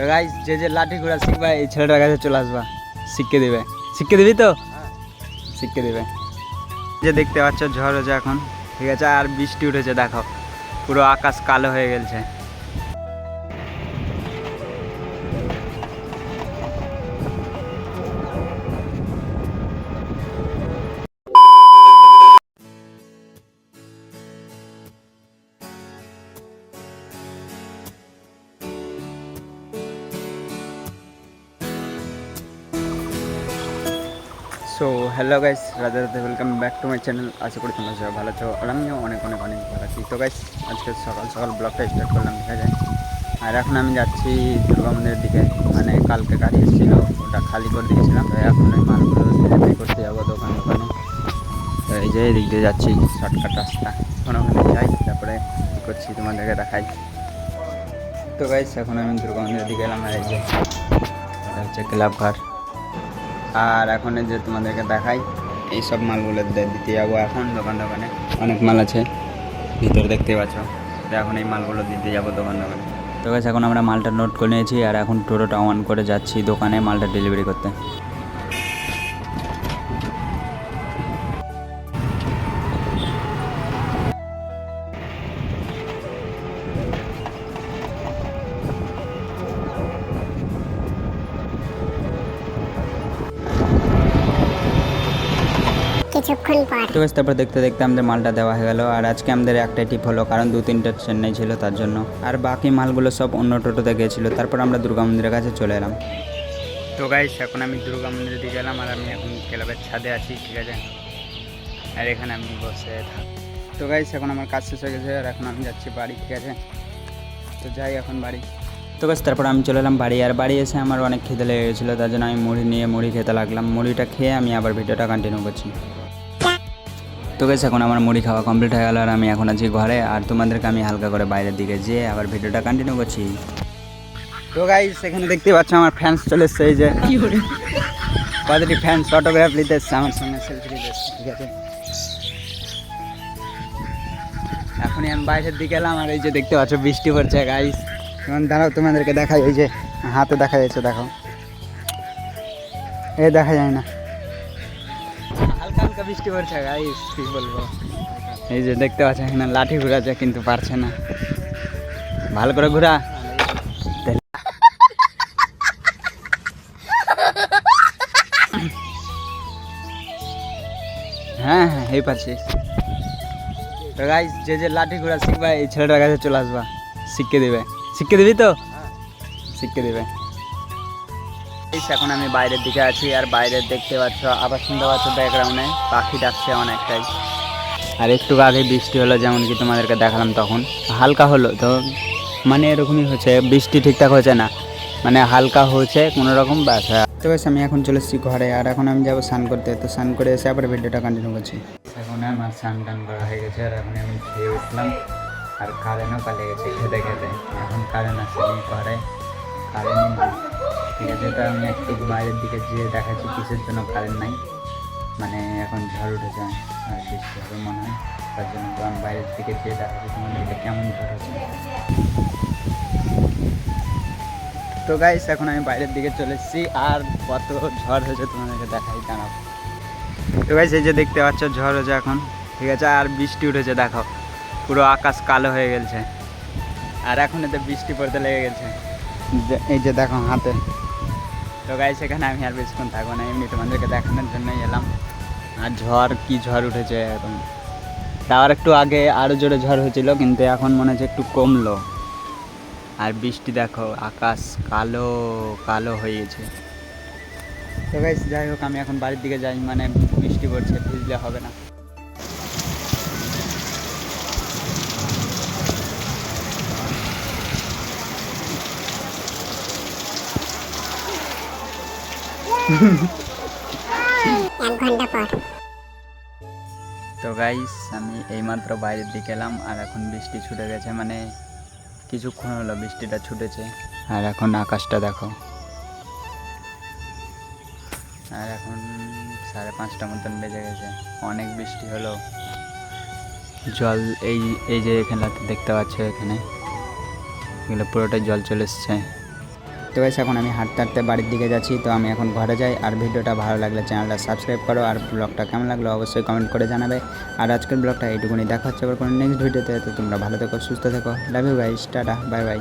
তো গাইস যে লাঠি ঘোড়া শিখবা এই ছেলেটার কাছে চলে আসবা, শিখিয়ে দিবি তো শিখিয়ে দিবে। যে দেখতে পাচ্ছ ঝড় হচ্ছে এখন, ঠিক আছে, আর বৃষ্টি উঠেছে, দেখো পুরো আকাশ কালো হয়ে গেছে। So hello guys, Radhe Radhe, welcome back to my channel. আশা করি তোমরা সবাই ভালো আছো আর আমিও অনেক অনেক অনেক ভালো আছি। তো গাইস আজকে সকাল সকাল ব্লগটা স্টার্ট করলাম, ঠিক আছে। আর এখন আমি যাচ্ছি দুর্গা মন্দিরের দিকে, মানে কালকে গাড়ি এসেছিলো ওটা খালি করে দিয়েছিলাম, তো এখন ওই মালগুলো ডেলিভারি করতে যাবো দোকানে। তো এই যে এদিক দিয়ে যাচ্ছি, শর্টকাট রাস্তা, এখন ওখানে যাই, তারপরে কী করছি তোমাদেরকে দেখাই। তো গাইস এখন আমি দুর্গা মন্দিরের দিকে এলাম, আর এই যে এটা হচ্ছে ক্লাব ঘর। আর এখন যে তোমাদেরকে দেখাই এইসব মালগুলো দিতে যাবো এখন দোকানে। অনেক মাল আছে ভিতরে দেখতে পাচ্ছ, তো এখন এই মালগুলো দিতে যাবো দোকানে। তো গাইস এখন আমরা মালটা নোট করে নিয়েছি, আর এখন টোটোটা অন করে যাচ্ছি দোকানে মালটা ডেলিভারি করতে। তো গাইস তারপর দেখতে দেখতে আমাদের মালটা দেওয়া হয়ে গেল। আর আজকে আমাদের একটাই টিপ হলো, কারণ 2-3টা চেন্নাই ছিল তার জন্য, আর বাকি মালগুলো সব অন্য টোটোতে গিয়েছিলো। তারপর আমরা দুর্গা মন্দিরের কাছে চলে এলাম। তো গাইস এখন আমি দুর্গা মন্দিরের দিকে এলাম, আর আমি এখন ক্লাবের ছাদে আছি, ঠিক আছে, আর এখানে আমি বসে থাকি। তো গাইস এখন আমার কাজ শেষ হয়ে গেছে, আর এখন আমি যাচ্ছি বাড়ি, ঠিক আছে। তো যাই এখন বাড়ি। তো গাইস তারপর আমি চলে এলাম বাড়ি, আর বাড়ি এসে আমার অনেক খিদে লেগে গেছিলো, তার জন্য আমি মুড়ি খেতে লাগলাম। মুড়িটা খেয়ে আমি আবার ভিডিওটা কন্টিনিউ করছি। তো গাইস এখন আমার মুড়ি খাওয়া কমপ্লিট হয়ে গেল, আর আমি এখন আছি ঘরে, আর তোমাদেরকে আমি হালকা করে বাইরের দিকে যেয়ে আবার ভিডিওটা কন্টিনিউ করছি। তো গাইস এখানে দেখতে পাচ্ছ আমার ফ্যান্স চলে এসছে, এই যে কতটি ফ্যান্স অটোগ্রাফ নিতে এসছে আমার সঙ্গে, সেলফি নিতে এসছে, ঠিক আছে। এখনই আমি বাইরের দিকে এলাম, আর এই যে দেখতে পাচ্ছ বৃষ্টি পড়ছে গাইস। এখন দাঁড়াও তোমাদেরকে দেখাই, এই যে হাতে দেখা যাচ্ছে, দেখো এই দেখা যায় না, হালকা হালকা বৃষ্টি পড়ছে গাইস, কি বলবো। এই যে দেখতে পাচ্ছ এখানে লাঠি ঘুরাচ্ছে কিন্তু পারছে না, ভালো করে ঘুরা। হ্যাঁ এই পাচ্ছি। তো গাইস যে লাঠি ঘোড়া শিখবা এই ছেলেটার কাছে চলে আসবা, শিখিয়ে দিবি তো শিখিয়ে দিবে। এখন আমি বাইরের দিকে আছি, আর বাইরে দেখতে পাচ্ছ আবার শুনতে পাচ্ছ ব্যাকগ্রাউন্ডে পাখি ডাকছে অনেকটাই। আর একটু আগে বৃষ্টি হলো, যেমন কি তোমাদেরকে দেখালাম, তখন হালকা হলো, তো মানে এরকমই হচ্ছে, বৃষ্টি ঠিকঠাক হচ্ছে না, মানে হালকা হচ্ছে কোনো রকম ব্যাস। তো বেশ আমি এখন চলে এসেছি ঘরে, আর এখন আমি যাবো স্নান করতে। তো স্নান করে এসে আবার ভিডিওটা কন্টিনিউ করছি। এখন আমার স্নান টান করা হয়ে গেছে, আর এখন আমি খেয়ে উঠলাম, আর কারেন্টও পালিয়ে গেছে খেতে এখন কারেন্ট আসেনি ঘরে, কারেন্ট নেই, ঠিক আছে। তো আমি একটু বাইরের দিকে যেয়ে দেখাচ্ছি কিসের জন্য কারেন্ট নাই, মানে এখন ঝড় উঠেছে আর বৃষ্টি হবে মনে হয়, তার জন্য। তো আমি বাইরের দিকে যেয়ে দেখাচ্ছি তোমাদেরকে কেমন ঝড় হচ্ছে। তো গাইস এখন আমি বাইরের দিকে চলে এসেছি, আর কত ঝড় হয়েছে তোমাদেরকে দেখাই, দাঁড়াও। তো গাইস এই যে দেখতে পাচ্ছ ঝড় হয়েছে এখন, ঠিক আছে, আর বৃষ্টি উঠেছে, দেখো পুরো আকাশ কালো হয়ে গেছে, আর এখন এতে বৃষ্টি পড়তে লেগে গেছে, এই যে দেখো হাতে। তো গাইস এখানে আমি আর বেশিক্ষণ থাকবো না, এমনি তোমাদেরকে দেখানোর জন্যই এলাম। আর কি ঝড় উঠেছে এখন, তার একটু আগে আরও জোরে ঝড় হয়েছিল, কিন্তু এখন মনে হচ্ছে একটু কমলো। আর বৃষ্টি দেখো, আকাশ কালো কালো হয়ে গেছে। তো গাইস যাই হোক আমি এখন বাড়ির দিকে যাই, মানে বৃষ্টি পড়ছে, ভিজলে হবে না। তো গাইস আমি এইমাত্র বাইরের দিকে এলাম, আর এখন বৃষ্টি ছুটে গেছে, মানে কিছুক্ষণ হলো বৃষ্টিটা ছুটেছে, আর এখন আকাশটা দেখো। আর এখন 5:30 মতন বেজে গেছে, অনেক বৃষ্টি হলো, জল এই যে এখানে দেখতে পাচ্ছ, এখানে এগুলো পুরোটাই জল চলে এসছে। তো গাইস এখন আমি হাঁটতে হাঁটতে বাড়ির দিকে যাচ্ছি। তো আমি এখন ঘরে যাই। আর ভিডিওটা ভালো লাগলে চ্যানেলটা সাবস্ক্রাইব করো, আর ব্লগটা কেমন লাগলো অবশ্যই কমেন্ট করে জানাবে। আর আজকের ব্লগটা এইটুকুনি, দেখা হচ্ছে আবার কোনো নেক্সট ভিডিওতে। তো তোমরা ভালো থেকো, সুস্থ থেকো, love you guys, tata, bye by.